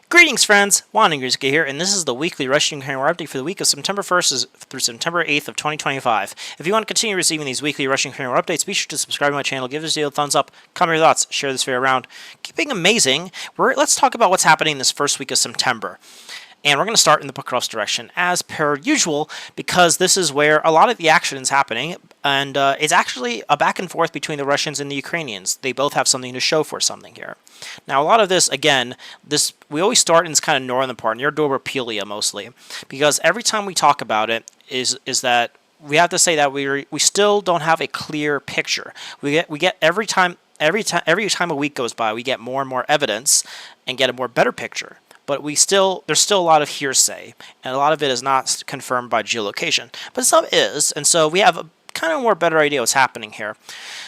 Greetings, friends! Wandergrizka here, and this is the weekly Russian-Ukrainian War update for the week of September 1st through September 8th of 2025. If you want to continue receiving these weekly Russian-Ukrainian War updates, be sure to subscribe to my channel, give this video a thumbs up, comment your thoughts, share this video around. Keep being amazing. Let's talk about what's happening this first week of September. And we're going to start in the Pokrovsk direction, as per usual, because this is where a lot of the action is happening, and it's actually a back and forth between the Russians and the Ukrainians. They both have something to show for something here. Now, a lot of this, again, we always start in this kind of northern part, near Dobropilia mostly, because every time we talk about it is that we have to say that we still don't have a clear picture. We get every time a week goes by, we get more and more evidence and get a more better picture. But there's still a lot of hearsay, and a lot of it is not confirmed by geolocation. But some is, and so we have a kind of more better idea what's happening here.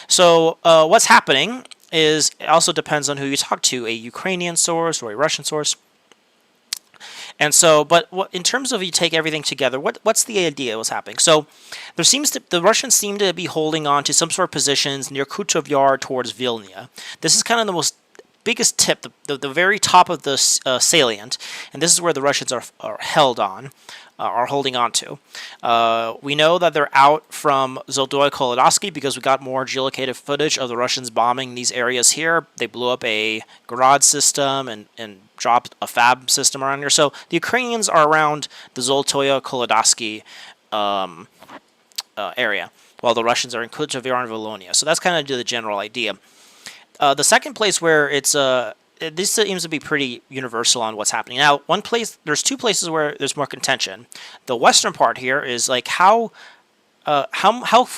So what's happening is, it also depends on who you talk to, a Ukrainian source or a Russian source. And so, in terms of you take everything together, what's the idea what's happening? So the Russians seem to be holding on to some sort of positions near Kutov Yar towards Vilna. This is kind of the biggest tip, the very top of the salient, and this is where the Russians are holding on to. We know that they're out from Zoltoye Kolodaski because we got more geolocated footage of the Russians bombing these areas here. They blew up a garage system and dropped a fab system around here. So the Ukrainians are around the Zoltoye Kolodaski area, while the Russians are in Kutov Yar and Volhynia. So that's kind of the general idea. The second place where this seems to be pretty universal on what's happening. Now, there's two places where there's more contention. The western part here is like how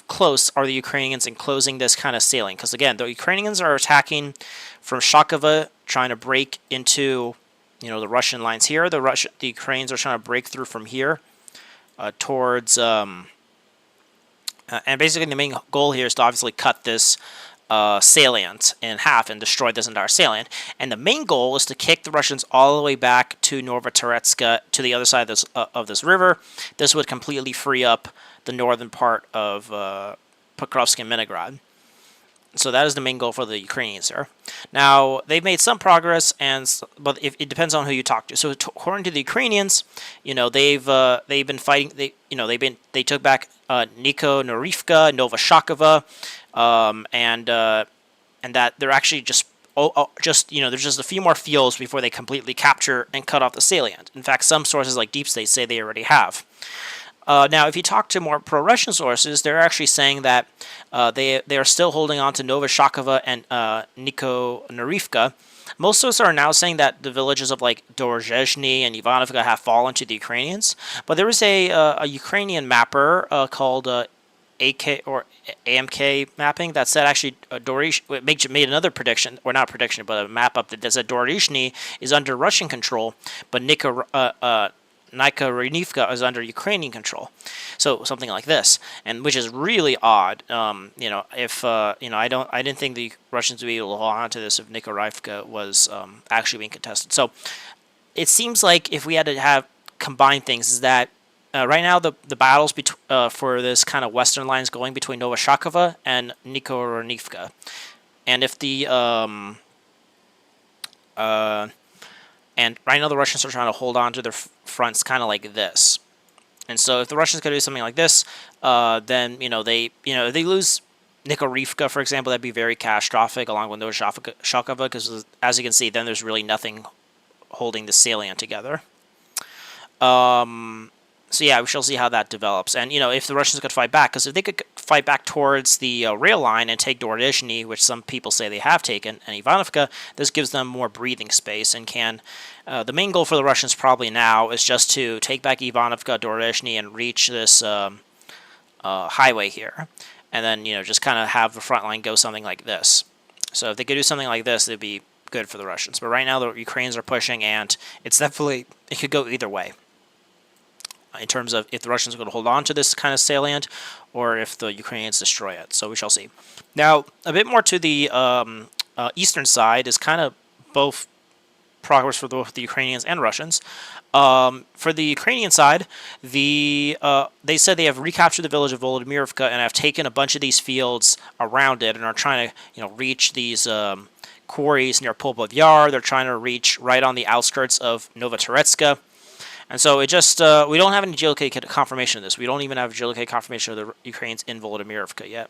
close are the Ukrainians in closing this kind of salient? Because again, the Ukrainians are attacking from Shakova, trying to break into the Russian lines here. The Ukrainians are trying to break through from here towards and basically the main goal here is to obviously cut this salient in half and destroy this entire salient. And the main goal is to kick the Russians all the way back to Novotoretsk, to the other side of this river. This would completely free up the northern part of Pokrovsk and Leningrad. So that is the main goal for the Ukrainians here. Now, they've made some progress, but it depends on who you talk to. So according to the Ukrainians, they've been fighting. They took back Nikonorivka, Novashakova, and that they're actually there's just a few more fields before they completely capture and cut off the salient. In fact, some sources like Deep State say they already have. Now, if you talk to more pro-Russian sources, they're actually saying that they are still holding on to Novashakova and Nikonorivka. Most of us are now saying that the villages of like Dorozhny and Ivanovka have fallen to the Ukrainians. But there was a Ukrainian mapper called AK or AMK mapping that said actually made another prediction, or not prediction, but a map up that said Dorozhny is under Russian control, but Nikorinivka is under Ukrainian control. So something like this, and which is really odd. I didn't think the Russians would be able to hold on to this if Nikorinivka was actually being contested. So it seems like if we had to have combined things, is that right now the battles for this kind of western lines going between Novashakova and Nikorinivka, and if the and right now the Russians are trying to hold on to their fronts kind of like this. And so if the Russians could do something like this, then if they lose Nikorinivka, for example, that'd be very catastrophic, along with Novashakova, because as you can see, then there's really nothing holding the salient together. So yeah, we shall see how that develops. And, if the Russians could fight back, because if they could fight back towards the rail line and take Dorozhny, which some people say they have taken, and Ivanovka, this gives them more breathing space and can... the main goal for the Russians probably now is just to take back Ivanovka, Dorozhny, and reach this highway here. And then, just kind of have the front line go something like this. So if they could do something like this, it'd be good for the Russians. But right now, the Ukrainians are pushing, and it could go either way, in terms of if the Russians are going to hold on to this kind of salient or if the Ukrainians destroy it. So we shall see. Now, a bit more to the eastern side is kind of both progress for both the Ukrainians and Russians. For the Ukrainian side, they said they have recaptured the village of Volodymyrivka and have taken a bunch of these fields around it and are trying to reach these quarries near Popov Yar. They're trying to reach right on the outskirts of Novotoretska. And so it just, we don't have any geolocated confirmation of this. We don't even have geolocated confirmation of the Ukrainians in Volodymyrivka yet.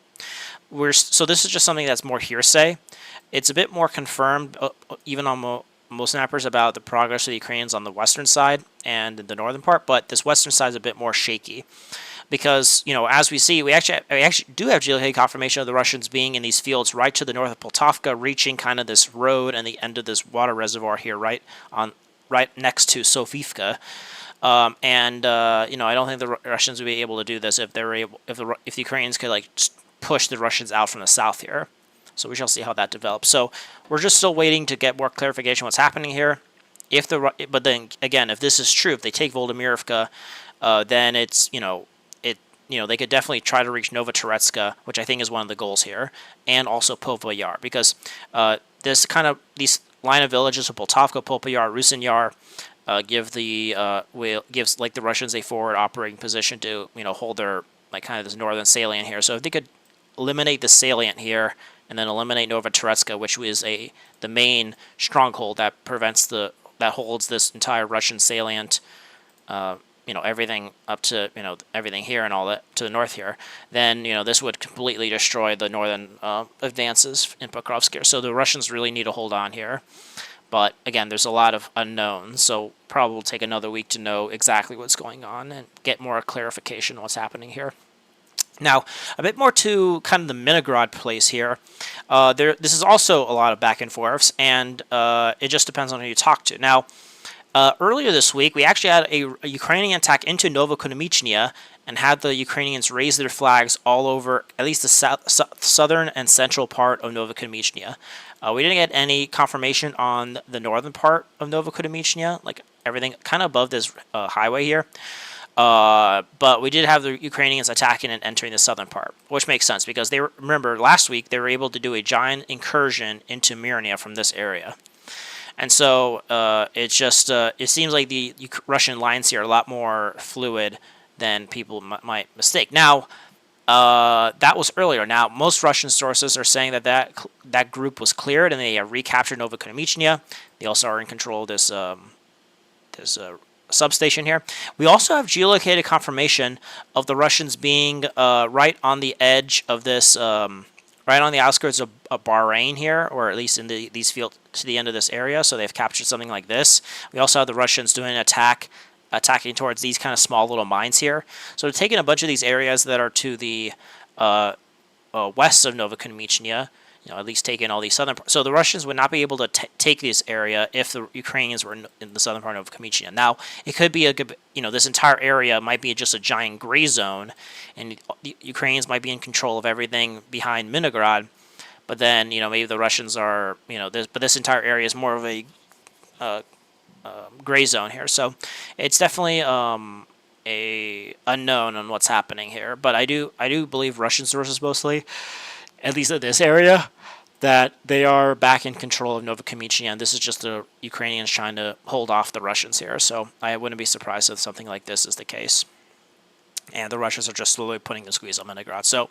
So this is just something that's more hearsay. It's a bit more confirmed, even on most snappers, about the progress of the Ukrainians on the western side and the northern part, but this western side is a bit more shaky. Because, as we see, we actually do have geolocated confirmation of the Russians being in these fields right to the north of Poltavka, reaching kind of this road and the end of this water reservoir here, right next to Sofivka. I don't think the Russians would be able to do this if the Ukrainians could push the Russians out from the south here. So we shall see how that develops. So we're just still waiting to get more clarification what's happening here. But then again, if this is true, if they take Volodymyrivka, then it's they could definitely try to reach Novotoretska, which I think is one of the goals here, and also Popov Yar, because these line of villages of Poltavka, Popov Yar, Rusin Yar gives the Russians a forward operating position to hold their kind of this northern salient here. So if they could eliminate the salient here and then eliminate Novotoretska, which is the main stronghold that holds this entire Russian salient. Everything up to everything here and all that to the north here, then this would completely destroy the northern advances in Pokrovsk here. So the Russians really need to hold on here, but again, there's a lot of unknowns, so probably will take another week to know exactly what's going on and get more clarification on what's happening here. Now, a bit more to kind of the Minograd place here. This is also a lot of back and forths, and it just depends on who you talk to. Now, earlier this week, we actually had a Ukrainian attack into Novokonomichnia and had the Ukrainians raise their flags all over at least the southern and central part of Novokonomichnia. We didn't get any confirmation on the northern part of Novokonomichnia, like everything kind of above this highway here. But we did have the Ukrainians attacking and entering the southern part, which makes sense because remember last week they were able to do a giant incursion into Myrnia from this area. And so it seems like the Russian lines here are a lot more fluid than people might mistake. Now, that was earlier. Now, most Russian sources are saying that group was cleared and they recaptured Novokonomichnia. They also are in control of this substation here. We also have geolocated confirmation of the Russians being right on the edge of this, right on the outskirts of Bahrain here, or at least in these fields to the end of this area. So they've captured something like this. We also have the Russians doing an attacking towards these kind of small little mines here. So they're taking a bunch of these areas that are to the west of Novokonomichnia, at least taking all these southern parts. So the Russians would not be able to take this area if the Ukrainians were in the southern part of Novokonomichnia. Now, it could be this entire area might be just a giant gray zone, and the Ukrainians might be in control of everything behind Minograd. But then, maybe the Russians are, but this entire area is more of a gray zone here. So it's definitely a unknown on what's happening here. But I do believe Russian sources mostly, at least in this area, that they are back in control of Novokonomichnia, and this is just the Ukrainians trying to hold off the Russians here. So I wouldn't be surprised if something like this is the case. And the Russians are just slowly putting the squeeze on Minograd. So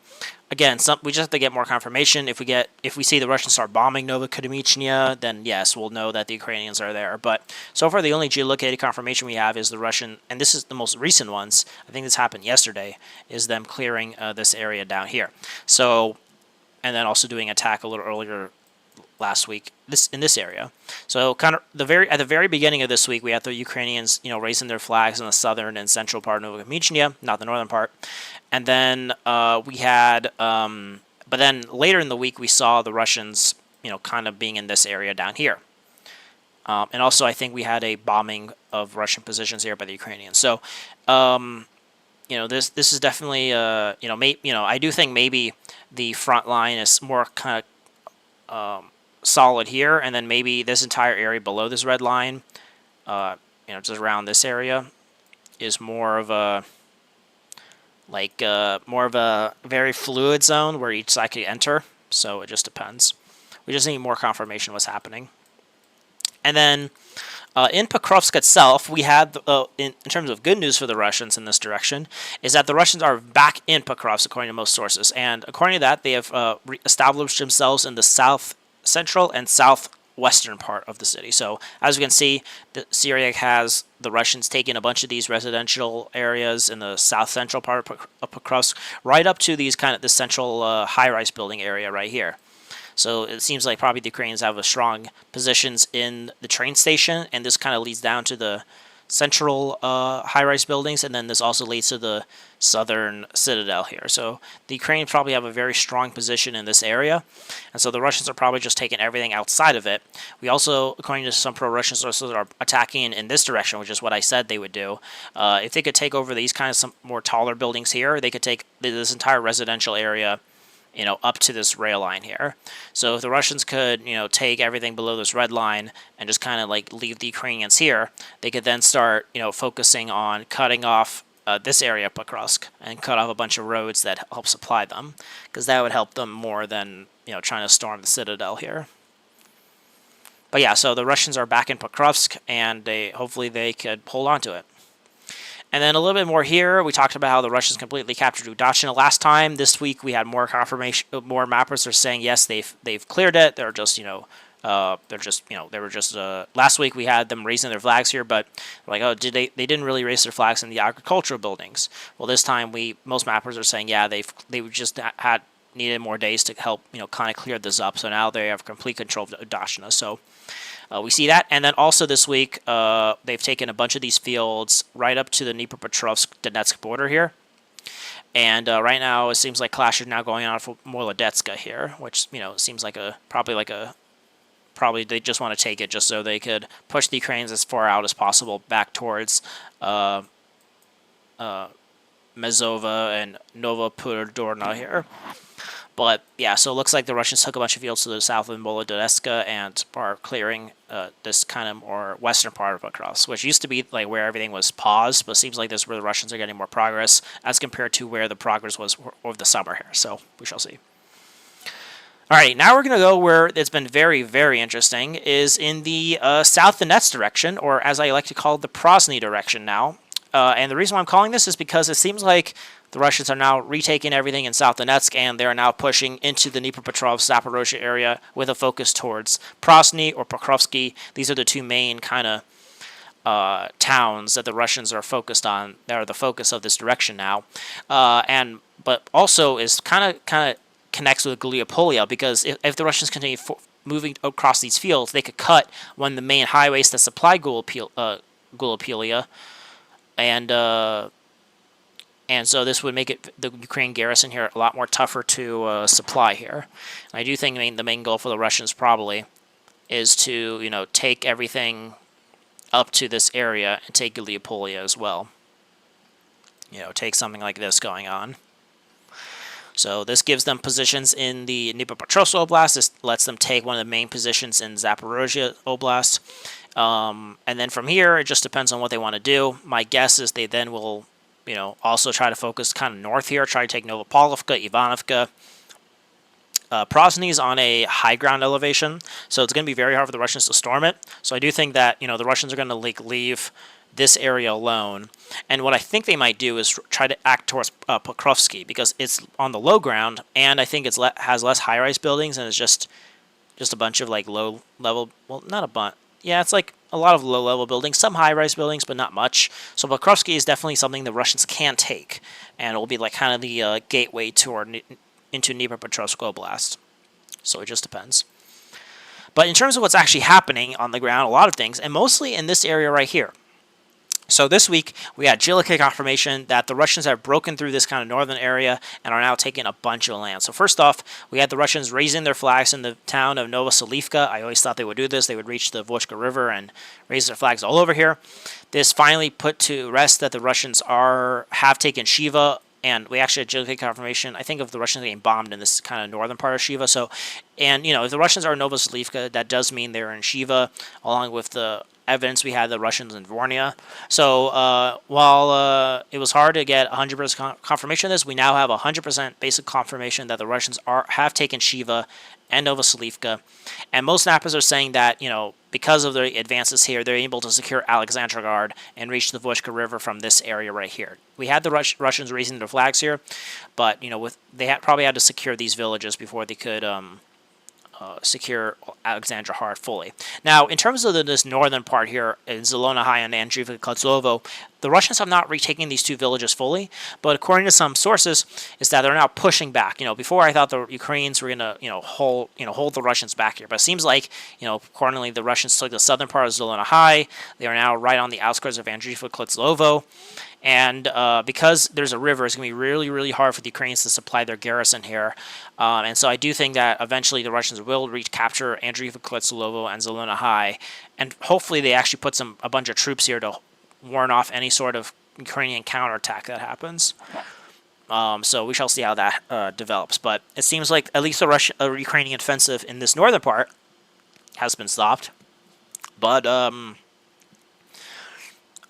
again, we just have to get more confirmation. If we see the Russians start bombing Novokonomichnia, then yes, we'll know that the Ukrainians are there. But so far, the only geolocated confirmation we have is the Russian, and this is the most recent ones. I think this happened yesterday. Is them clearing this area down here. So, and then also doing attack a little earlier last week in this area. So kind of at the very beginning of this week, we had the Ukrainians raising their flags in the southern and central part of Novokonomichnia, not the northern part. And then we had but then later in the week we saw the Russians kind of being in this area down here. And also I think we had a bombing of Russian positions here by the Ukrainians. So this is definitely I do think maybe the front line is more kind of solid here, and then maybe this entire area below this red line, just around this area, is more of a very fluid zone where each side could enter. So it just depends. We just need more confirmation what's happening. And then in Pokrovsk itself, we had, in terms of good news for the Russians in this direction, is that the Russians are back in Pokrovsk, according to most sources. And according to that, they have established themselves in the central and southwestern part of the city. So as you can see, Syria has the Russians taking a bunch of these residential areas in the south central part of Pokrovsk, right up to these kind of the central high-rise building area right here. So it seems like probably the Ukrainians have a strong positions in the train station, and this kind of leads down to the central high-rise buildings, and then this also leads to the southern citadel here. So the Ukrainians probably have a very strong position in this area, and so the Russians are probably just taking everything outside of it. We also, according to some pro-Russian sources, are attacking in this direction, which is what I said they would do. If they could take over these kind of some more taller buildings here, they could take this entire residential area, up to this rail line here. So if the Russians could, take everything below this red line and just kind of like leave the Ukrainians here, they could then start, focusing on cutting off this area of Pokrovsk and cut off a bunch of roads that help supply them, because that would help them more than, trying to storm the citadel here. But yeah, so the Russians are back in Pokrovsk, and hopefully they could hold on to it. And then a little bit more here, we talked about how the Russians completely captured Udachina last time. This week we had more confirmation, more mappers are saying yes, they've cleared it. They're just last week we had them raising their flags here, but like, oh, they didn't really raise their flags in the agricultural buildings. Well, this time most mappers are saying yeah, they just needed more days to help kind of clear this up. So now they have complete control of Udachina. So. We see that, and then also this week, they've taken a bunch of these fields right up to the Dnipropetrovsk-Donetsk border here, and right now it seems like clash is now going on for Molodetska here, which seems like probably they just want to take it just so they could push the Ukrainians as far out as possible back towards Mezova and Novopudorna here. But yeah, so it looks like the Russians took a bunch of fields to the south of Molodetska and are clearing this kind of more western part of Pokrovsk, which used to be like where everything was paused, but it seems like this is where the Russians are getting more progress as compared to where the progress was over the summer here. So we shall see. Alright, now we're going to go where it's been very, very interesting, is in the South Donetsk direction, or as I like to call it, the Prosyana direction now. And the reason why I'm calling this is because it seems like the Russians are now retaking everything in South Donetsk, and they're now pushing into the Dnipropetrovsk, Zaporizhia area with a focus towards Prosyana or Pokrovsky. These are the two main kind of towns that the Russians are focused on. They are the focus of this direction now, but also is kind of connects with Gallipoli, because if the Russians continue moving across these fields, they could cut one of the main highways that supply Gallipoli, and so this would make the Ukrainian garrison here a lot more tougher to supply here. And I do think the main goal for the Russians probably is to take everything up to this area and take Gallipoli as well. Take something like this going on. So this gives them positions in the Dnipropetrovsk Oblast. This lets them take one of the main positions in Zaporizhia Oblast. And then from here, it just depends on what they want to do. My guess is they then will, also try to focus kind of north here, try to take Novopolovka, Ivanovka. Prosyana is on a high ground elevation, so it's going to be very hard for the Russians to storm it. So I do think that, the Russians are going to leave this area alone. And what I think they might do is try to act towards Pokrovsky, because it's on the low ground, and I think it has less high-rise buildings, and it's just a bunch of like low-level, well, not a bunch. Yeah, it's like a lot of low-level buildings, some high-rise buildings, but not much. So Pokrovsky is definitely something the Russians can take, and it will be like kind of the gateway into Dnipropetrovsk Oblast. So it just depends. But in terms of what's actually happening on the ground, a lot of things, and mostly in this area right here. So this week, we had Jilica confirmation that the Russians have broken through this kind of northern area and are now taking a bunch of land. So first off, we had the Russians raising their flags in the town of Novoselivka. I always thought they would do this. They would reach the Vochka River and raise their flags all over here. This finally put to rest that the Russians have taken Shiva, and we actually had Jilica confirmation, I think, of the Russians getting bombed in this kind of northern part of Shiva. So, and, if the Russians are in Novoselivka, that does mean they're in Shiva, along with the evidence we had the Russians in Vornia. So while it was hard to get 100% confirmation of this, we now have 100% basic confirmation that the Russians have taken Shiva and Novoselivka. And most snappers are saying that, because of the advances here, they're able to secure Alexandrogard and reach the Vochka River from this area right here. We had the Russians raising their flags here, but, they probably had to secure these villages before they could secure Alexandra hard fully. Now, in terms of this northern part here in Zelonahai and Andriivka-Kozlovo, the Russians have not retaken these two villages fully, but according to some sources, is that they're now pushing back. Before I thought the Ukrainians were gonna, hold the Russians back here, but it seems like, accordingly, the Russians took the southern part of Zelonahai. They are now right on the outskirts of Andriivka-Kozlovo. And because there's a river, it's going to be really, really hard for the Ukrainians to supply their garrison here. And so I do think that eventually the Russians will recapture Andriivka-Kozlovo and Zelonahai. And hopefully they actually put a bunch of troops here to warn off any sort of Ukrainian counterattack that happens. So we shall see how that develops. But it seems like at least the Ukrainian offensive in this northern part has been stopped. But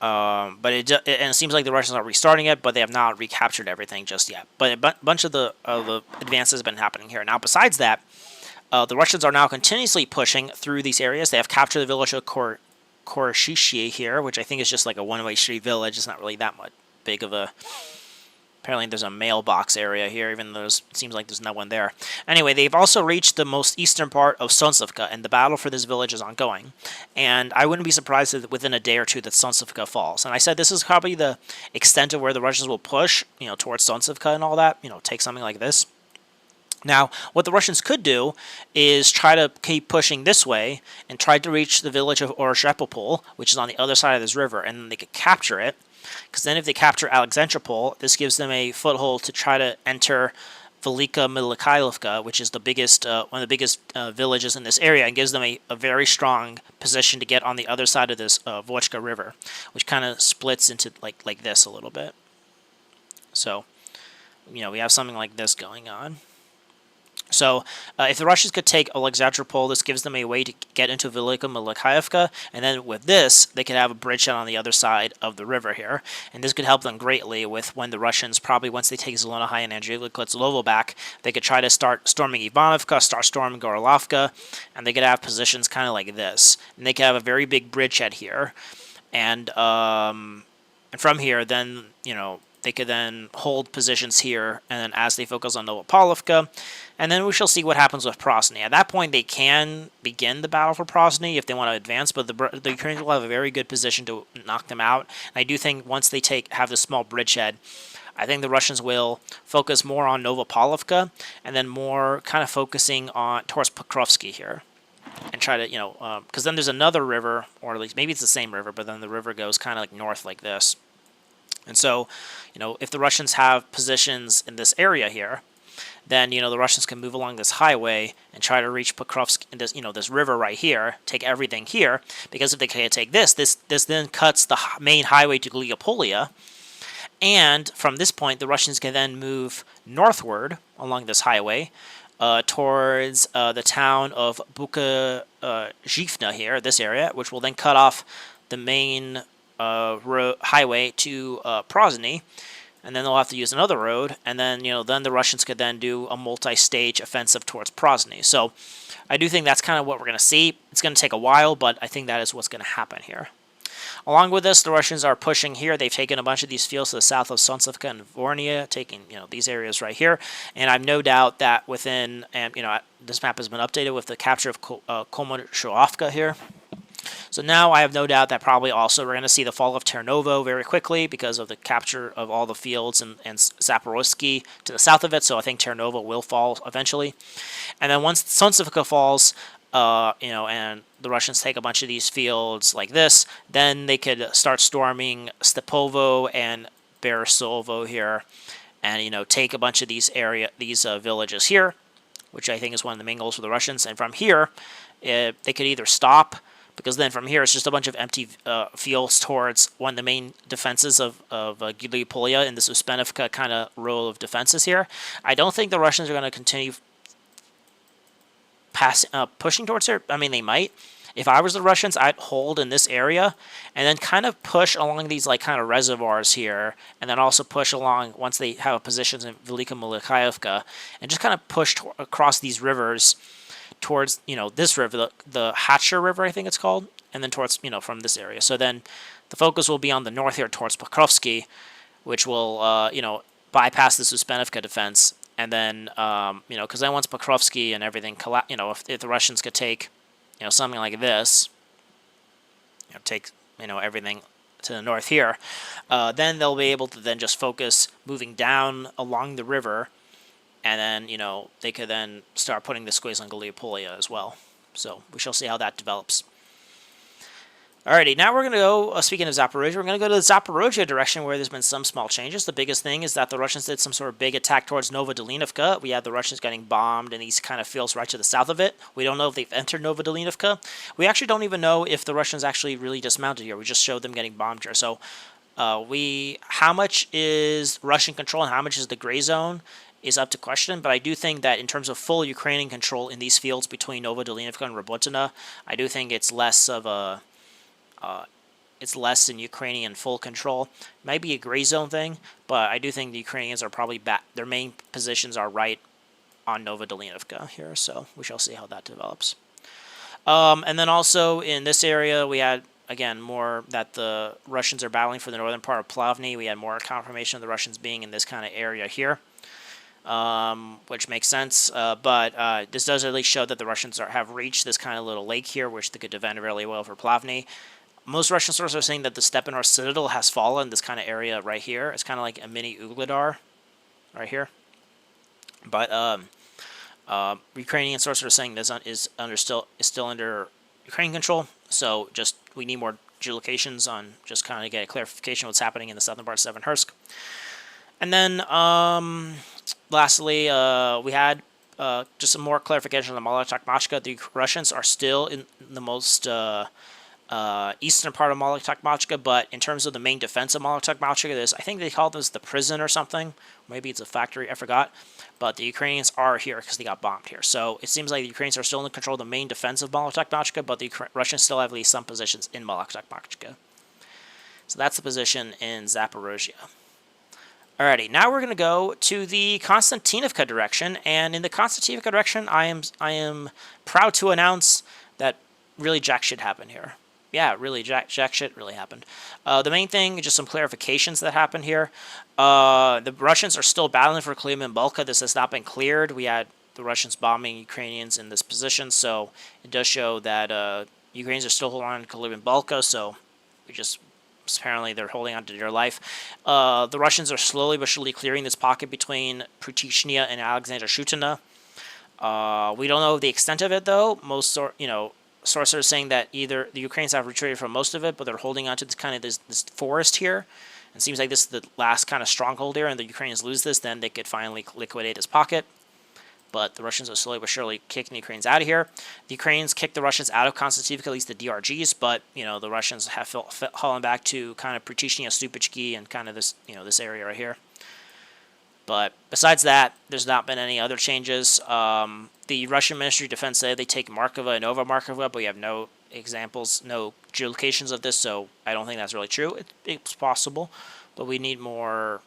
it seems like the Russians are restarting it, but they have not recaptured everything just yet. But a bunch of the advances have been happening here. Now, besides that, the Russians are now continuously pushing through these areas. They have captured the village of Kostiantynivka here, which I think is just like a one-way street village. It's not really that much big of a... Apparently there's a mailbox area here, even though it seems like there's no one there. Anyway, they've also reached the most eastern part of Sonsivka, and the battle for this village is ongoing. And I wouldn't be surprised if within a day or two that Sonsivka falls. And I said this is probably the extent of where the Russians will push, towards Sonsivka and all that, take something like this. Now, what the Russians could do is try to keep pushing this way and try to reach the village of Orozhepopol, which is on the other side of this river, and then they could capture it. Because then if they capture Alexandropol, this gives them a foothold to try to enter Velika Mikhailovka, which is the biggest, one of the biggest villages in this area, and gives them a very strong position to get on the other side of this Vochka River, which kind of splits into like this a little bit. So, we have something like this going on. So, if the Russians could take Alexandropol, this gives them a way to get into Velika Mikhailovka, and then with this, they could have a bridgehead on the other side of the river here, and this could help them greatly with when the Russians, probably once they take Zelonahai and Andriivka-Kozlovo back, they could try to start storming Ivanovka, start storming Gorilovka, and they could have positions kind of like this, and they could have a very big bridgehead here, and from here, then, they could then hold positions here, and then as they focus on Novopalovka, and then we shall see what happens with Prosny. At that point, they can begin the battle for Prosny if they want to advance, but the Ukrainians will have a very good position to knock them out. And I do think once they have this small bridgehead, I think the Russians will focus more on Novopalovka, and then more kind of focusing on towards Pokrovsk here. And try to, because then there's another river, or at least maybe it's the same river, but then the river goes kind of like north like this. And so, if the Russians have positions in this area here, then, the Russians can move along this highway and try to reach Pokrovsk in this, this river right here, take everything here, because if they can't take this then cuts the main highway to Gliapolia, and from this point, the Russians can then move northward along this highway towards the town of Bukazhivna here, this area, which will then cut off the main highway to Prosny, and then they'll have to use another road, and then then the Russians could then do a multi-stage offensive towards Prosny. So I do think that's kind of what we're going to see. It's going to take a while, but I think that is what's going to happen here. Along with this, the Russians are pushing here. They've taken a bunch of these fields to the south of Sonsivka and Vornia, taking these areas right here. And I've no doubt that within, this map has been updated with the capture of Komoshoovka here. So now I have no doubt that probably also we're going to see the fall of Ternovo very quickly because of the capture of all the fields and Zaporizhia to the south of it. So I think Ternovo will fall eventually. And then once Sonsivka falls, and the Russians take a bunch of these fields like this, then they could start storming Stepovo and Berisovo here, and take a bunch of these villages here, which I think is one of the main goals for the Russians. And from here, they could either stop, because then from here it's just a bunch of empty fields towards one of the main defenses of Gliapolia in this Uspenivka kind of row of defenses here. I don't think the Russians are going to continue pushing towards her. I mean, they might. If I was the Russians, I'd hold in this area and then kind of push along these kind of reservoirs here, and then also push along once they have positions in Velika Mikhailovka, and just kind of push across these rivers towards, this river, the Hatcher River, I think it's called, and then towards, from this area. So then the focus will be on the north here towards Pokrovsk, which will, bypass the Uspenivka defense, And then, because then once Pokrovsk and everything, if the Russians could take, something like this, take, everything to the north here, then they'll be able to then just focus moving down along the river, and then, they could then start putting the squeeze on Gallipoli as well. So we shall see how that develops. Alrighty, now we're going to go, speaking of Zaporizhia, we're going to go to the Zaporizhia direction where there's been some small changes. The biggest thing is that the Russians did some sort of big attack towards Novodolivka. We had the Russians getting bombed in these kind of fields right to the south of it. We don't know if they've entered Novodolivka. We actually don't even know if the Russians actually really dismounted here. We just showed them getting bombed here. So how much is Russian control and how much is the gray zone is up to question, but I do think that in terms of full Ukrainian control in these fields between Novodolivka and Robotyna, I do think it's less of a it's less in Ukrainian full control. Might be a gray zone thing, but I do think the Ukrainians are probably back. Their main positions are right on Novodolivka here, so we shall see how that develops. And then also in this area, we had, again, more that the Russians are battling for the northern part of Plavny. We had more confirmation of the Russians being in this kind of area here, which makes sense. But this does at least show that the Russians have reached this kind of little lake here, which they could defend really well for Plavny. Most Russian sources are saying that the Stepanor Citadel has fallen, this kind of area right here. It's kind of like a mini Ugledar right here. But Ukrainian sources are saying this is still under Ukrainian control. So just we need more geolocations on just kind of get a clarification of what's happening in the southern part of Seversk. And then lastly, we had just some more clarification on the Moloch-Takhmachka. The Russians are still in the most eastern part of Moloch-Takhmachka, but in terms of the main defense of Moloch-Takhmachka, I think they call this the prison or something. Maybe it's a factory, I forgot. But the Ukrainians are here because they got bombed here. So it seems like the Ukrainians are still in control of the main defense of Moloch-Takhmachka, but the Russians still have at least some positions in Moloch-Takhmachka. So that's the position in Zaporizhia. Alrighty, now we're going to go to the Kostiantynivka direction, and in the Kostiantynivka direction, I am proud to announce that really jack shit happened here. Yeah, really, jack shit really happened. The main thing, just some clarifications that happened here. The Russians are still battling for Lyman Balka. This has not been cleared. We had the Russians bombing Ukrainians in this position, so it does show that Ukrainians are still holding on to Lyman Balka, so apparently they're holding on to their life. The Russians are slowly but surely clearing this pocket between Prosyana and Alexander Shutina. We don't know the extent of it, though. Most sources are saying that either the Ukrainians have retreated from most of it, but they're holding on to this forest here. It seems like this is the last kind of stronghold here, and the Ukrainians lose this, then they could finally liquidate this pocket. But the Russians are slowly but surely kicking the Ukrainians out of here. The Ukrainians kicked the Russians out of Kostiantynivka, at least the DRGs, but the Russians have fallen back to kind of Prosyana, Stupichki, and kind of this this area right here. But besides that, there's not been any other changes. The Russian Ministry of Defense said they take Markova and Novomarkova, but we have no examples, no geolocations of this, so I don't think that's really true. It's possible, but we need more.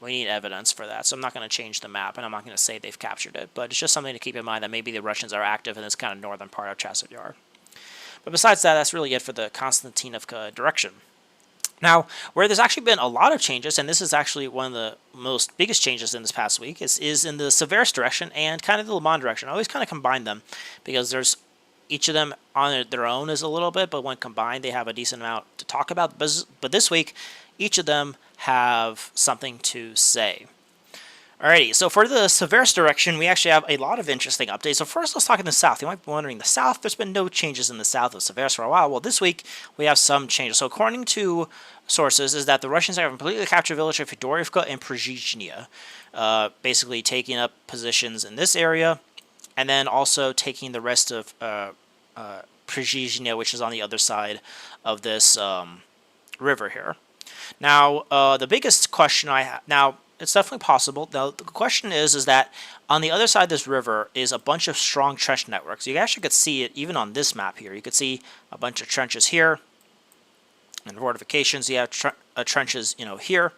We need evidence for that, so I'm not going to change the map, and I'm not going to say they've captured it, but it's just something to keep in mind that maybe the Russians are active in this kind of northern part of Chasiv Yar. But besides that, that's really it for the Kostiantynivka direction. Now, where there's actually been a lot of changes, and this is actually one of the most biggest changes in this past week, is in the Seversk direction and kind of the Lyman direction. I always kind of combine them because there's each of them on their own is a little bit, but when combined, they have a decent amount to talk about. But this week, each of them have something to say. Alrighty, so for the Seversk direction, we actually have a lot of interesting updates. So first, let's talk in the south. You might be wondering, the south, there's been no changes in the south of Seversk for a while. Well, this week, we have some changes. So according to sources, is that the Russians have completely captured village of Fedorivka and Prosyana, basically taking up positions in this area, and then also taking the rest of Prosyana, which is on the other side of this river here. Now, the biggest question I have, now, it's definitely possible. Now, the question is that on the other side of this river is a bunch of strong trench networks. You actually could see it even on this map here. You could see a bunch of trenches here and fortifications. You have trenches, here.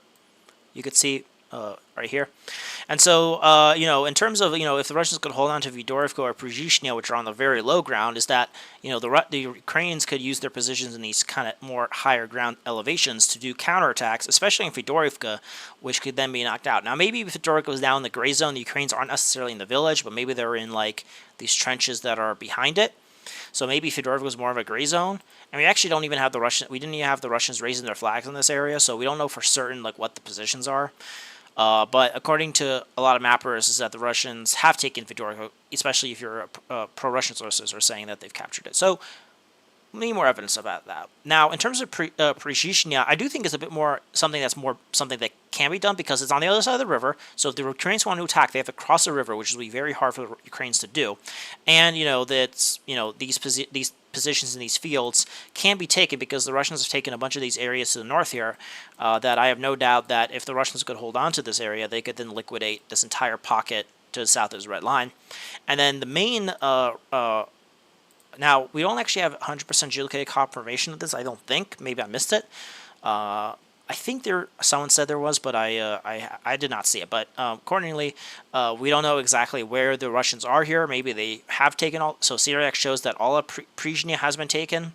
You could see right here. And so, in terms of, if the Russians could hold on to Vydorivka or Prosyana, which are on the very low ground, is that, the Ukrainians could use their positions in these kind of more higher ground elevations to do counterattacks, especially in Vydorivka, which could then be knocked out. Now, maybe if Vydorivka was down in the gray zone, the Ukrainians aren't necessarily in the village, but maybe they're in, like, these trenches that are behind it. So maybe Fedorov was more of a gray zone, and we actually don't even have we didn't even have the Russians raising their flags in this area, so we don't know for certain like what the positions are. But according to a lot of mappers, is that the Russians have taken Fedorov, especially if you're pro-Russian sources are saying that they've captured it. So we need more evidence about that. Now, in terms of Prosyana, I do think it's a bit more something that can be done because it's on the other side of the river. So if the Ukrainians want to attack, they have to cross the river, which will be very hard for the Ukrainians to do. And these positions in these fields can be taken because the Russians have taken a bunch of these areas to the north here. That I have no doubt that if the Russians could hold on to this area, they could then liquidate this entire pocket to the south of the Red Line. And then the main now, we don't actually have 100% geolocated confirmation of this, I don't think. Maybe I missed it. I think someone said there was, but I did not see it. But accordingly, we don't know exactly where the Russians are here. Maybe they have taken all. So Syriac shows that all of Prosyana has been taken.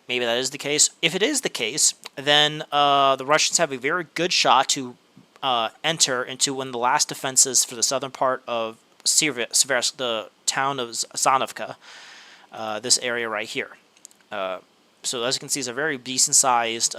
Maybe that is the case. If it is the case, then the Russians have a very good shot to enter into one of the last defenses for the southern part of Seversk, the town of Zanovka. This area right here. So as you can see, it's a very decent-sized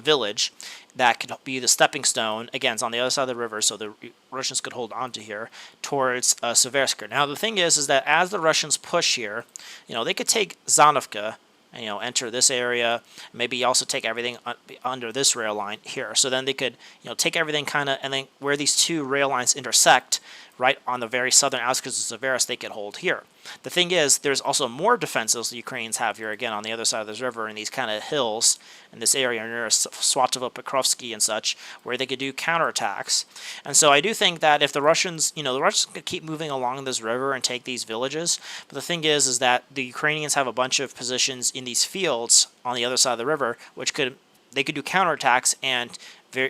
village that could be the stepping stone. Again, it's on the other side of the river, so the Russians could hold on to here towards Seversk. Now, the thing is that as the Russians push here, they could take Zanovka and, enter this area, maybe also take everything under this rail line here. So then they could, take everything kind of, and then where these two rail lines intersect, right on the very southern outskirts of Seversk, they could hold here. The thing is, there's also more defenses the Ukrainians have here, again, on the other side of this river in these kind of hills in this area near Swatovo, Pokrovsk, and such, where they could do counterattacks. And so I do think that if the Russians, the Russians could keep moving along this river and take these villages, but the thing is that the Ukrainians have a bunch of positions in these fields on the other side of the river, which they could do counterattacks and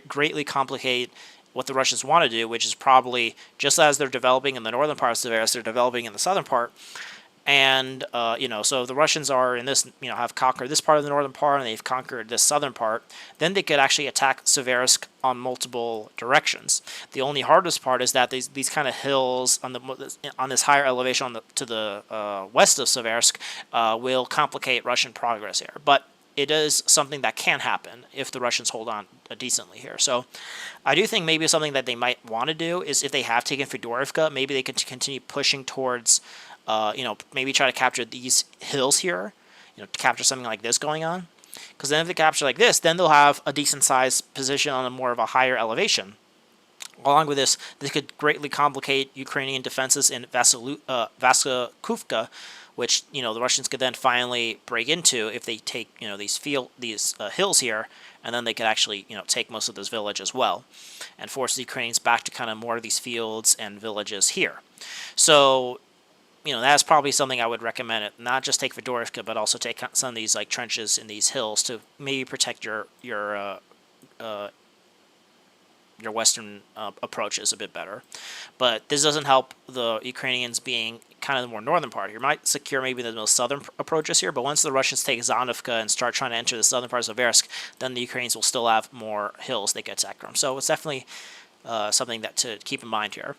greatly complicate what the Russians want to do, which is probably just as they're developing in the northern part of Seversk, they're developing in the southern part. And, so if the Russians are in this, have conquered this part of the northern part and they've conquered this southern part, then they could actually attack Seversk on multiple directions. The only hardest part is that these kind of hills on this higher elevation to the west of Seversk will complicate Russian progress here. But it is something that can happen if the Russians hold on decently here. So I do think maybe something that they might want to do is if they have taken Fedorivka, maybe they could continue pushing towards, maybe try to capture these hills here, to capture something like this going on. Because then if they capture like this, then they'll have a decent-sized position on a more of a higher elevation. Along with this could greatly complicate Ukrainian defenses in Vaskakuvka, which the Russians could then finally break into if they take these hills here, and then they could actually take most of this village as well, and force the Ukrainians back to kind of more of these fields and villages here. So that's probably something I would recommend. Not just take Fedorivka, but also take some of these like trenches in these hills to maybe protect your western approaches a bit better. But this doesn't help the Ukrainians being kind of the more northern part here. Might secure maybe the most southern approaches here, but once the Russians take Zanovka and start trying to enter the southern parts of Seversk, then the Ukrainians will still have more hills they could attack from. So it's definitely something that to keep in mind here.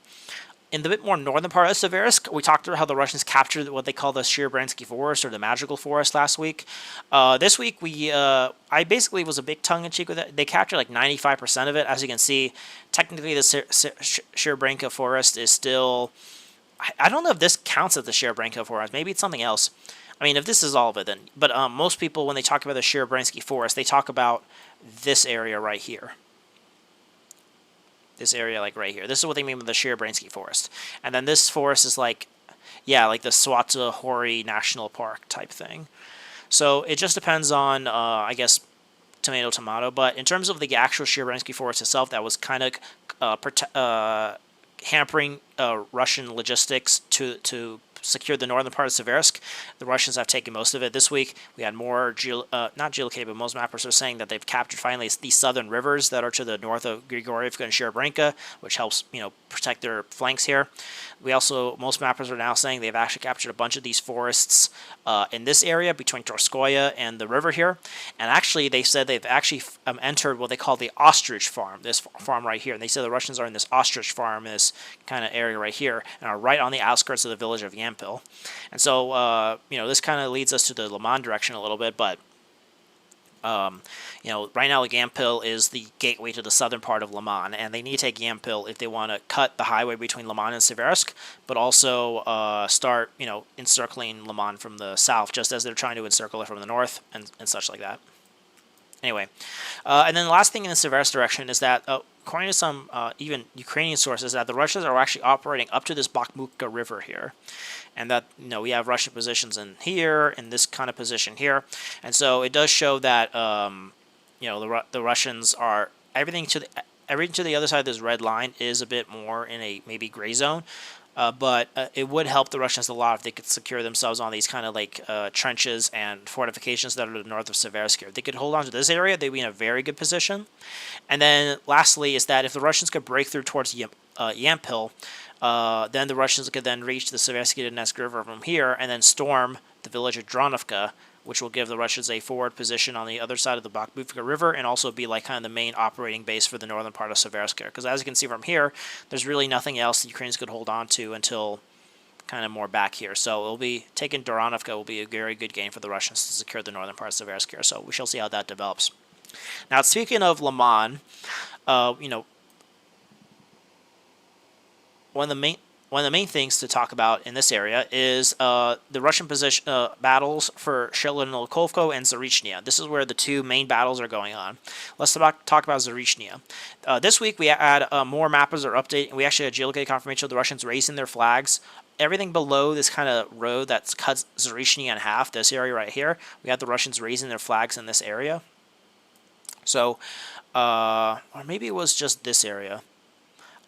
In the bit more northern part of Seversk, we talked about how the Russians captured what they call the Sherebransky Forest, or the Magical Forest, last week. This week, I basically was a big tongue-in-cheek with it. They captured like 95% of it. As you can see, technically the Sherebranka Forest is still... I don't know if this counts as the Sherebranka Forest. Maybe it's something else. I mean, if this is all of it, then... But most people, when they talk about the Sherebransky Forest, they talk about this area right here. This area, like right here. This is what they mean by the Sherebransky Forest. And then this forest is like the Swatohori National Park type thing. So it just depends on, I guess, tomato. But in terms of the actual Sherebransky Forest itself, that was kind of hampering Russian logistics to secured the northern part of Seversk. The Russians have taken most of it this week. We had more, not geolocated, but most mappers are saying that they've captured finally these southern rivers that are to the north of Grigorievka and Sherebrenka, which helps, protect their flanks here. Most mappers are now saying they've actually captured a bunch of these forests in this area between Torskoye and the river here. And actually, they said they've actually entered what they call the ostrich farm, this farm right here. And they said the Russians are in this ostrich farm, in this kind of area right here, and are right on the outskirts of the village of Yampil. And so, this kind of leads us to the Lyman direction a little bit, but right now Yampil is the gateway to the southern part of Lyman, and they need to take Yampil if they want to cut the highway between Lyman and Seversk, but also start, encircling Lyman from the south, just as they're trying to encircle it from the north and such like that. Anyway, and then the last thing in the Seversk direction is that, according to some even Ukrainian sources, that the Russians are actually operating up to this Bakhmutka river here. And that, we have Russian positions in here, in this kind of position here. And so it does show that, the Russians are, everything to the other side of this red line is a bit more in a maybe gray zone. But it would help the Russians a lot if they could secure themselves on these kind of like trenches and fortifications that are to the north of Seversk here. If they could hold on to this area, they'd be in a very good position. And then lastly is that if the Russians could break through towards Yampil, then the Russians could then reach the Seversky-Donetsk River from here and then storm the village of Dronovka, which will give the Russians a forward position on the other side of the Bakhmutka River and also be like kind of the main operating base for the northern part of Seversk. Because as you can see from here, there's really nothing else the Ukrainians could hold on to until kind of more back here. So it'll be taking Dronovka will be a very good gain for the Russians to secure the northern part of Seversk here. So we shall see how that develops. Now, speaking of Lyman, one of the main things to talk about in this area is the Russian position battles for Shelinokovko and Zaporizhia. This is where the two main battles are going on. Let's talk about Zaporizhia. This week we had more mappers are updating. We actually had geolocated confirmation of the Russians raising their flags. Everything below this kind of road that cuts Zaporizhia in half, this area right here, we have the Russians raising their flags in this area. So, or maybe it was just this area.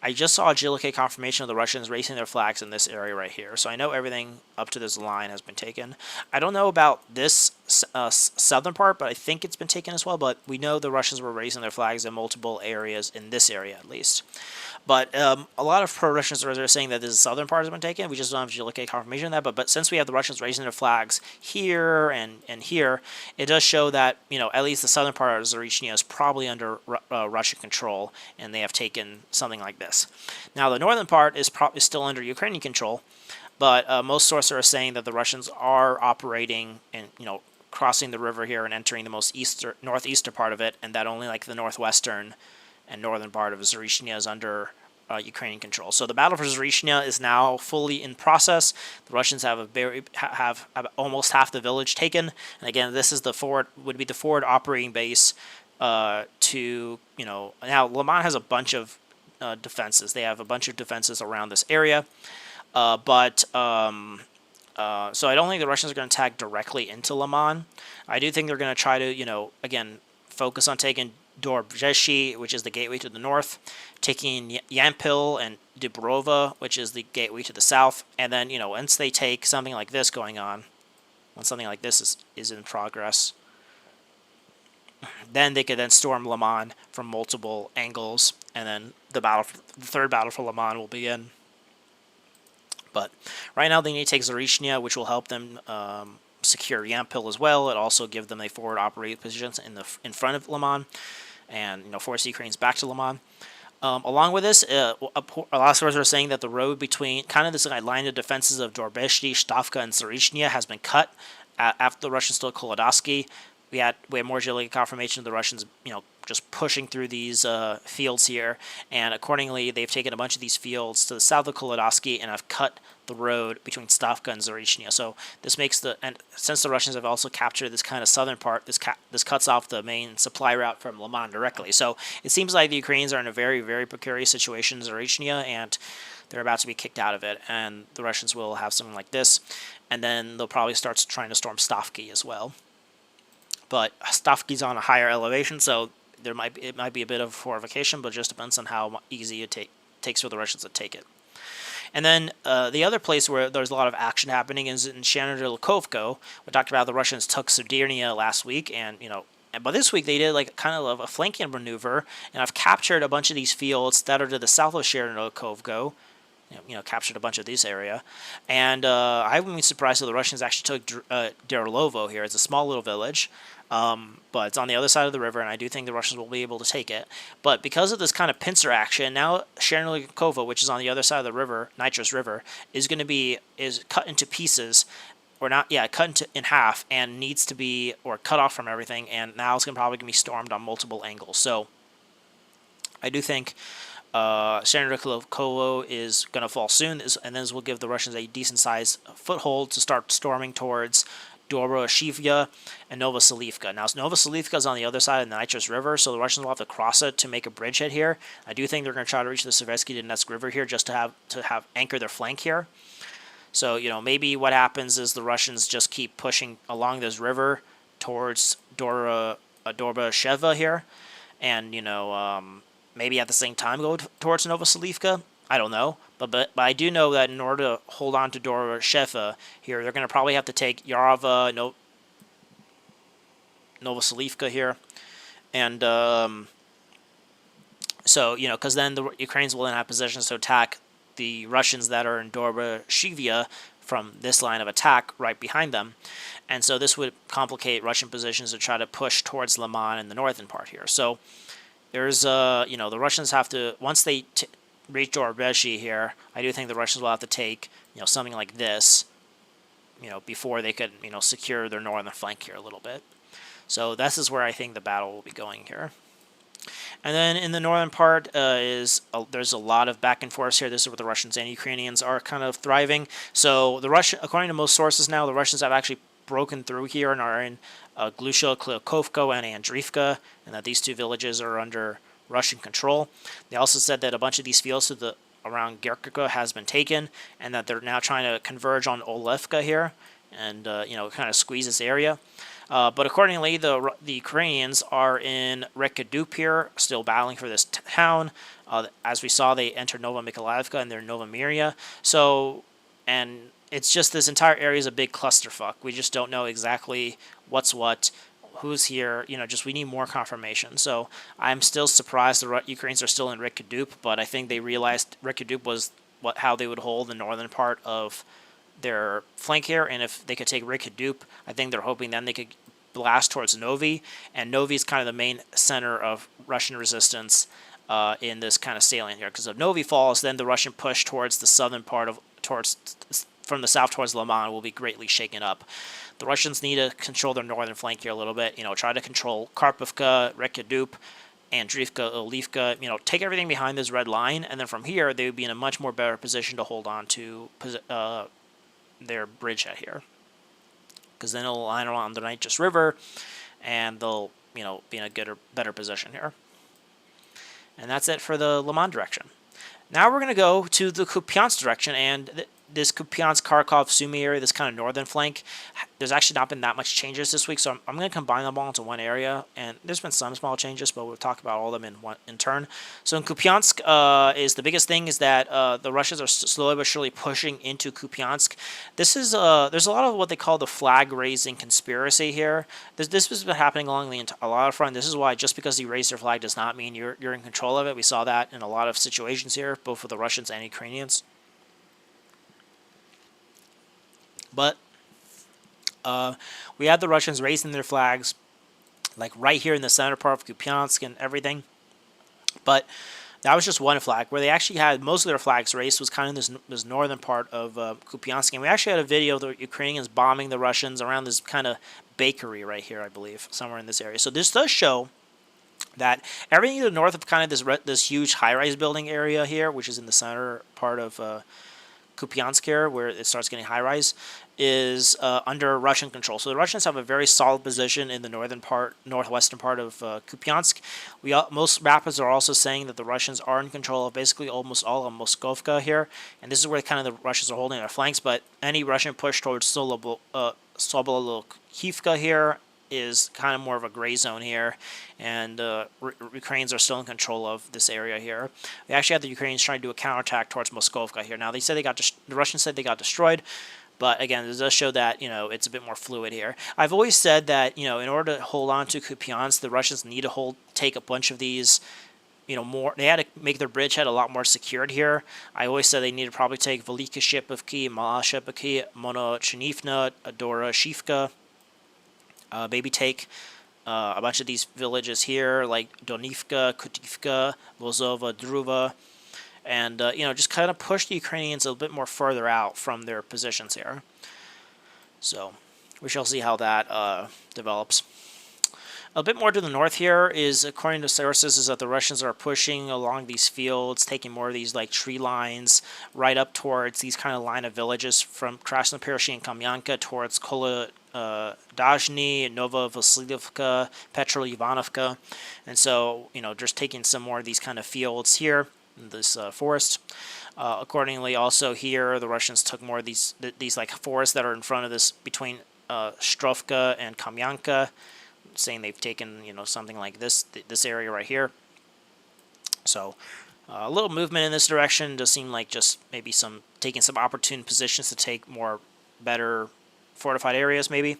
I just saw a geolocated confirmation of the Russians raising their flags in this area right here. So I know everything up to this line has been taken. I don't know about this southern part, but I think it's been taken as well. But we know the Russians were raising their flags in multiple areas, in this area at least. But a lot of pro-Russians are saying that this southern part has been taken. We just don't have geolocated confirmation of that. But since we have the Russians raising their flags here and here, it does show that, at least the southern part of Zaporizhia is probably under Russian control, and they have taken something like this. Now, the northern part is still under Ukrainian control, but most sources are saying that the Russians are operating and, crossing the river here and entering the most northeastern part of it, and that only like the northwestern and northern part of Zaporizhia is under Ukrainian control. So the battle for Zaporizhia is now fully in process. The Russians have have almost half the village taken, and again, this is the forward operating base to now Lyman has a bunch of defenses. They have a bunch of defenses around this area, so I don't think the Russians are going to attack directly into Lyman. I do think they're going to try to again focus on taking Dobrzeshi, which is the gateway to the north, taking Yampil and Dubrova, which is the gateway to the south, and then once they take something like this going on, when something like this is in progress, then they could then storm Lyman from multiple angles, and then the third battle for Lyman will begin. But right now they need to take Zaporizhia, which will help them secure Yampil as well. It also give them a forward operating positions in front of Lyman, and force the Ukrainians back to Lyman. Along with this, a lot of sources are saying that the road between kind of this line of defenses of Dorbeshi, Stavka, and Zaporizhia has been cut after the Russians took Kolodovsky. We had more geolocated confirmation of the Russians, just pushing through these fields here, and accordingly, they've taken a bunch of these fields to the south of Kolodovsky and have cut the road between Stavka and Zaporizhia. So this makes and since the Russians have also captured this kind of southern part, this cuts off the main supply route from Lyman directly. So it seems like the Ukrainians are in a very, very precarious situation in Zaporizhia, and they're about to be kicked out of it, and the Russians will have something like this, and then they'll probably start trying to storm Stavky as well. But Stavky's on a higher elevation, so it might be a bit of a fortification, but it just depends on how easy it takes for the Russians to take it. And then the other place where there's a lot of action happening is in Shenderlikovko. We talked about the Russians took Sudernia last week, and but this week they did like kind of a flanking maneuver, and I've captured a bunch of these fields that are to the south of Shenderlikovko. Captured a bunch of this area, and I wouldn't be surprised if the Russians actually took Derlovo here. It's a small little village, but it's on the other side of the river, and I do think the Russians will be able to take it. But because of this kind of pincer action, now Chernigovo, which is on the other side of the river, Nitrous River, is cut into pieces, or not, yeah, cut in half, and needs to be cut off from everything. And now it's probably gonna be stormed on multiple angles. So I do think Chernigovo is going to fall soon, and this will give the Russians a decent-sized foothold to start storming towards Prosyana and Novoselivka. Now, Novoselivka is on the other side of the Nitrous River, so the Russians will have to cross it to make a bridgehead here. I do think they're going to try to reach the Seversk Donetsk River here just to have anchor their flank here. So, maybe what happens is the Russians just keep pushing along this river towards Dorobasheva here, and, maybe at the same time go towards Novoselivka. I don't know. But I do know that in order to hold on to Dorobasheva here, they're going to probably have to take Yarova, Novoselivka here. And so, because then the Ukrainians will then have positions to attack the Russians that are in Dorobashevia from this line of attack right behind them. And so this would complicate Russian positions to try to push towards Lyman in the northern part here. So there's, the Russians have to, once they reach Dorobashevia here, I do think the Russians will have to take, something like this, before they could, secure their northern flank here a little bit. So this is where I think the battle will be going here. And then in the northern part there's a lot of back and forth here. This is where the Russians and Ukrainians are kind of thriving. So according to most sources now, the Russians have actually broken through here and are in Glusha, Klikovko, and Andriivka, and that these two villages are under Russian control. They also said that a bunch of these fields around Gerkivka has been taken, and that they're now trying to converge on Olevka here, and kind of squeeze this area. But accordingly, the Ukrainians are in Rekedup here, still battling for this town. As we saw, they entered Nova Mykolaievka and they're Nova Miria. So, and it's just this entire area is a big clusterfuck. We just don't know exactly what's what, who's here. We need more confirmation. So I'm still surprised the Ukrainians are still in Rekedup, but I think they realized Rekedup was how they would hold the northern part of their flank here, and if they could take Rekedup, I think they're hoping then they could blast towards Novi, and Novi is kind of the main center of Russian resistance in this kind of salient here, because if Novi falls, then the Russian push towards the southern part from the south towards Lyman will be greatly shaken up. The Russians need to control their northern flank here a little bit, try to control Kharkovka, Rekedup, Andriivka, Olivka, take everything behind this red line, and then from here they would be in a much more better position to hold on to their bridgehead here, because then it'll line around the Nitrous River, and they'll be in a better position here. And that's it for the Lyman direction. Now we're going to go to the Kupyansk direction, and this Kupyansk, Kharkov, Sumy area, this kind of northern flank, there's actually not been that much changes this week, so I'm going to combine them all into one area, and there's been some small changes, but we'll talk about all of them in turn. So in Kupyansk, is the biggest thing is that the Russians are slowly but surely pushing into Kupyansk. This is there's a lot of what they call the flag-raising conspiracy here. This has been happening along a lot of front. This is why just because you raise your flag does not mean you're in control of it. We saw that in a lot of situations here, both for the Russians and Ukrainians. But we had the Russians raising their flags, like right here in the center part of Kupyansk and everything. But that was just one flag. Where they actually had most of their flags raised was kind of this northern part of Kupyansk. And we actually had a video of the Ukrainians bombing the Russians around this kind of bakery right here, I believe, somewhere in this area. So this does show that everything to the north of kind of this huge high-rise building area here, which is in the center part of Kupyansk here, where it starts getting high-rise, is under Russian control. So the Russians have a very solid position in the northwestern part of Kupyansk. Most mappers are also saying that the Russians are in control of basically almost all of Moskovka here, and this is where kind of the Russians are holding their flanks. But any Russian push towards Sobolokivka here is kind of more of a gray zone here, and Ukrainians are still in control of this area here. We actually had the Ukrainians trying to do a counterattack towards Moskovka here. Now they said the Russians said they got destroyed, but again, it does show that it's a bit more fluid here. I've always said that in order to hold on to Kupyansk, the Russians need to take a bunch of these. More. They had to make their bridgehead a lot more secured here. I always said they need to probably take Velika Shepivki, Mala Shepivki, Monochenivna, Adora Shivka. Maybe take a bunch of these villages here, like Donivka, Kutivka, Lozova, Druva, and just kind of push the Ukrainians a little bit more further out from their positions here. So we shall see how that develops. A bit more to the north here is, according to sources, is that the Russians are pushing along these fields, taking more of these like tree lines right up towards these kind of line of villages from Krasnopershi and Kamyanka towards Dazhny, Nova Vasilyevka, Petro-Ivanovka. And so, just taking some more of these kind of fields here in this forest. Accordingly, also here, the Russians took more of these like forests that are in front of this between Strovka and Kamyanka, saying they've taken something like this area right here. So a little movement in this direction does seem like just maybe taking some opportune positions to take more better fortified areas maybe,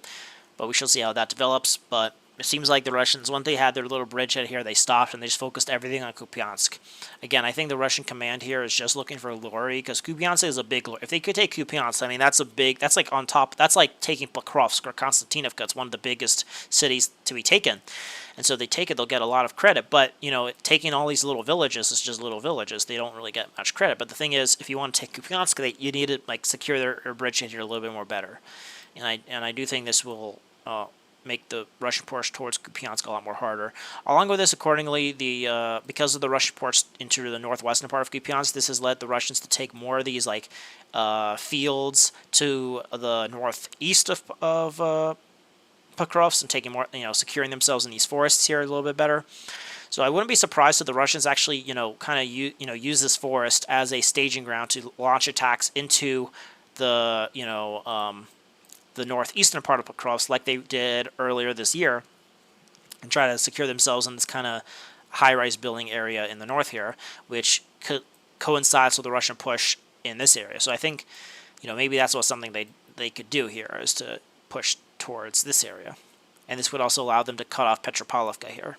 but we shall see how that develops. But it seems like the Russians, once they had their little bridgehead here, they stopped and they just focused everything on Kupyansk. Again, I think the Russian command here is just looking for glory, because Kupyansk is a big glory. If they could take Kupyansk, I mean, that's like on top, that's like taking Pokrovsk or Kostiantynivka. It's one of the biggest cities to be taken. And so they take it, they'll get a lot of credit. But, taking all these little villages is just little villages. They don't really get much credit. But the thing is, if you want to take Kupyansk, you need to secure their bridgehead here a little bit more better. And I do think this will make the Russian push towards Kupyansk a lot more harder. Along with this, accordingly, because of the Russian push into the northwestern part of Kupyansk, this has led the Russians to take more of these fields to the northeast of Pokrovsk, and taking more, securing themselves in these forests here a little bit better. So I wouldn't be surprised if the Russians actually, kind of use this forest as a staging ground to launch attacks into the, the northeastern part of Pokrovsk, like they did earlier this year, and try to secure themselves in this kind of high-rise building area in the north here, which coincides with the Russian push in this area. So I think, maybe that's something they could do here, is to push towards this area, and this would also allow them to cut off Petropavlovka here.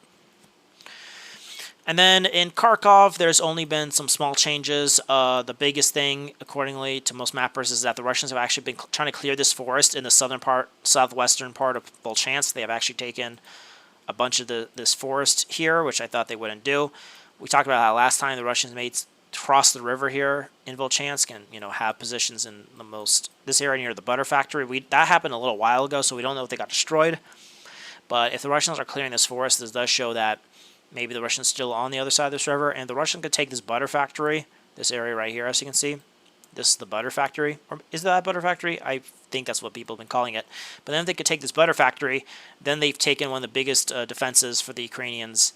And then in Kharkov, there's only been some small changes. The biggest thing, accordingly to most mappers, is that the Russians have actually been trying to clear this forest in the southwestern part of Volchansk. They have actually taken a bunch of this forest here, which I thought they wouldn't do. We talked about how last time the Russians cross the river here in Volchansk and have positions in this area near the butter factory. That happened a little while ago, so we don't know if they got destroyed. But if the Russians are clearing this forest, this does show that maybe the Russians still on the other side of this river, and the Russians could take this butter factory, this area right here, as you can see. This is the butter factory. Or is that butter factory? I think that's what people have been calling it. But then if they could take this butter factory, then they've taken one of the biggest defenses for the Ukrainians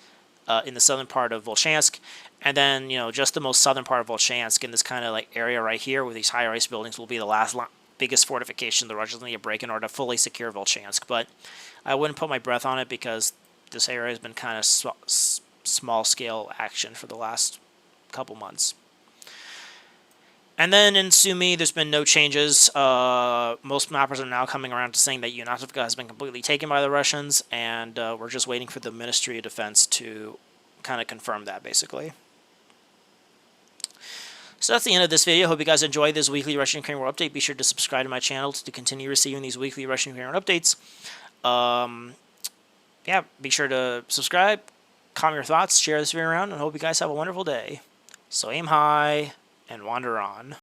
in the southern part of Volchansk. And then, just the most southern part of Volchansk in this kind of area right here with these high-rise buildings will be the last biggest fortification the Russians need to break in order to fully secure Volchansk. But I wouldn't put my breath on it, because this area has been kind of small-scale action for the last couple months. And then in Sumy, there's been no changes. Most mappers are now coming around to saying that Yunatovka has been completely taken by the Russians, and we're just waiting for the Ministry of Defense to kind of confirm that, basically. So that's the end of this video. Hope you guys enjoyed this weekly Russian-Ukrainian War update. Be sure to subscribe to my channel to continue receiving these weekly Russian-Ukrainian updates. Yeah, be sure to subscribe, comment your thoughts, share this video around, and hope you guys have a wonderful day. So aim high and wander on.